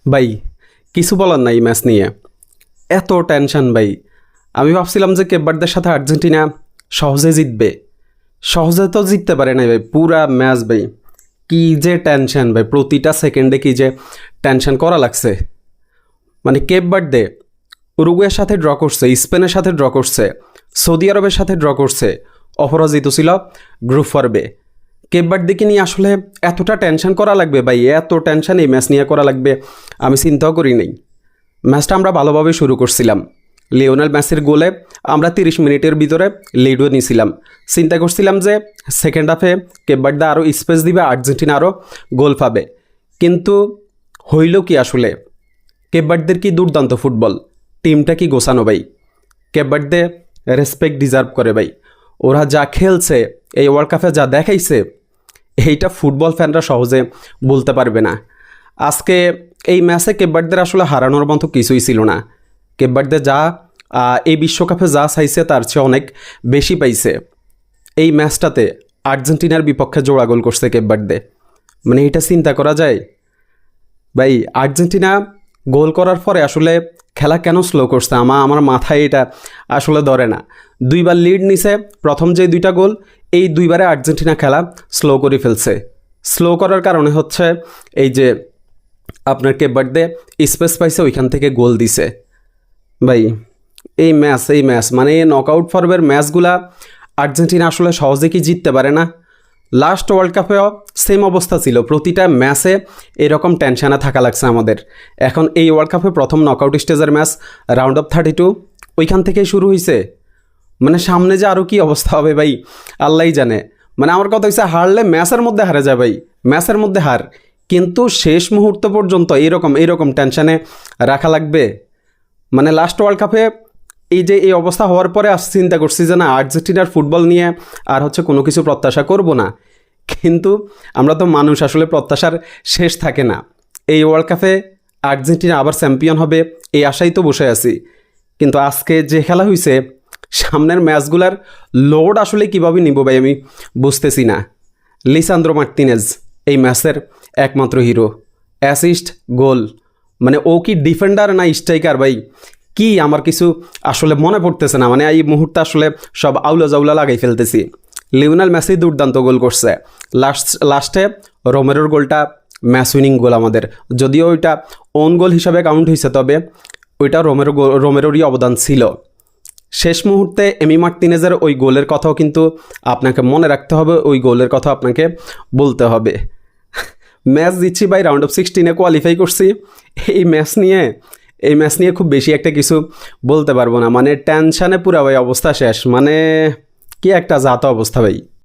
ভাই কিছু বলার নাই ম্যাচ নিয়ে, এত টেনশন ভাই। আমি ভাবছিলাম যে কেপভার্দের সাথে আর্জেন্টিনা সহজে জিতবে, সহজে তো জিততে পারে না ভাই। পুরা ম্যাচ ভাই কী যে টেনশন ভাই, প্রতিটা সেকেন্ডে কী যে টেনশন করা লাগছে। মানে কেপভার্দে উরুগুয়ের সাথে ড্র করছে, স্পেনের সাথে ড্র করছে, সৌদি আরবের সাথে ড্র করছে, অপরাজিত ছিল গ্রুপ পর্বে। কেপভার্দেকে নিয়ে আসলে এতটা টেনশন করা লাগবে ভাই, এত টেনশন এই ম্যাচ নিয়ে করা লাগবে আমি চিন্তাও করি নাই। ম্যাচটা আমরা ভালোভাবে শুরু করছিলাম, লিওনেল মেসির গোলে আমরা 30 মিনিটের ভিতরে লিডও নিয়েছিলাম। চিন্তা করছিলাম যে সেকেন্ড হাফে কেপভার্দে আরও স্পেস দিবে, আর্জেন্টিনা আরও গোল পাবে। কিন্তু হইল কি আসলে? কেপভার্দের কি দুর্দান্ত ফুটবল, টিমটা কি গোছানো ভাই। কেপভার্দে রেসপেক্ট ডিজার্ভ করে ভাই। ওরা যা খেলছে, এই ওয়ার্ল্ড কাপে যা দেখাইছে, এইটা ফুটবল ফ্যানরা সহজে বলতে পারবে না। আজকে এই ম্যাচে কেপভার্দের আসলে হারানোর মতো কিছুই ছিল না। কেপভার্দে যা এই বিশ্বকাপে যা চাইছে তার চেয়ে অনেক বেশি পাইছে। এই ম্যাচটাতে আর্জেন্টিনার বিপক্ষে জোড়া গোল করছে কেপভার্দে, মানে এটা চিন্তা করা যায় ভাই। আর্জেন্টিনা গোল করার পরে আসলে খেলা কেন স্লো করছে আমার মাথায় এটা আসলে ধরে না। দুইবার লিড নিছে, প্রথম যে দুইটা গোল, এই দুইবারে আর্জেন্টিনা খেলা স্লো করে ফেলছে। স্লো করার কারণে হচ্ছে এই যে আপনার কেপভার্দে স্পেস পাইছে, ওইখান থেকে গোল দিছে ভাই। এই ম্যাচ মানে নকআউট পর্বের ম্যাচগুলা আর্জেন্টিনা আসলে সহজে কি জিততে পারে না। লাস্ট ওয়ার্ল্ড কাপেও সেম অবস্থা ছিল, প্রতিটা ম্যাচে এরকম টেনশানে থাকা লাগছে আমাদের। এখন এই ওয়ার্ল্ড কাপে প্রথম নকআউট স্টেজের ম্যাচ রাউন্ড অফ 32 ওইখান থেকেই শুরু হয়েছে। মানে সামনে যে আরও কী অবস্থা হবে ভাই আল্লাহই জানে। মানে আমার কথা হচ্ছে হারলে ম্যাচের মধ্যে হারে যায় ভাই, ম্যাচের মধ্যে হার, কিন্তু শেষ মুহূর্ত পর্যন্ত এইরকম টেনশানে রাখা লাগবে। মানে লাস্ট ওয়ার্ল্ড কাপে এই যে এই অবস্থা হওয়ার পরে চিন্তা করছি যে না, আর্জেন্টিনার ফুটবল নিয়ে আর কোনো কিছু প্রত্যাশা করব না। কিন্তু আমরা তো মানুষ, আসলে প্রত্যাশার শেষ থাকে না। এই ওয়ার্ল্ড কাপে আর্জেন্টিনা আবার চ্যাম্পিয়ন হবে এই আশাই তো বসে আছি। কিন্তু আজকে যে খেলা হয়েছে, সামনের ম্যাচগুলার লোড আসলে কীভাবে নিব ভাই আমি বুঝতেছি না। লিসান্দ্রো মার্টিনেজ এই ম্যাচের একমাত্র হিরো, অ্যাসিস্ট, গোল। মানে ও কি ডিফেন্ডার না স্ট্রাইকার ভাই, কি আমার কিছু আসলে মনে পড়তেছে না। মানে এই মুহূর্তে আসলে সব আউলা জাউলা লাগাই ফেলতেছি। লিওনেল মেসি দুর্দান্ত গোল করছে, লাস্টে রোমেরোর গোলটা ম্যাচ উইনিং গোল আমাদের, যদিও ওইটা ওন গোল হিসাবে কাউন্ট হয়েছে, তবে ওইটা রোমেরোরই অবদান ছিল। শেষ মুহূর্তে এমি মার্টিনেজের ওই গোলের কথাও কিন্তু আপনাকে মনে রাখতে হবে, ওই গোলের কথা আপনাকে বলতে হবে। ম্যাচ দিচ্ছি ভাই, রাউন্ড অফ 16 কোয়ালিফাই করছি। এই ম্যাচ নিয়ে খুব বেশি একটা কিছু বলতে পারবো না। মানে টেনশানে পুরা ভাই অবস্থা শেষ, মানে কি একটা জাত অবস্থা ভাই।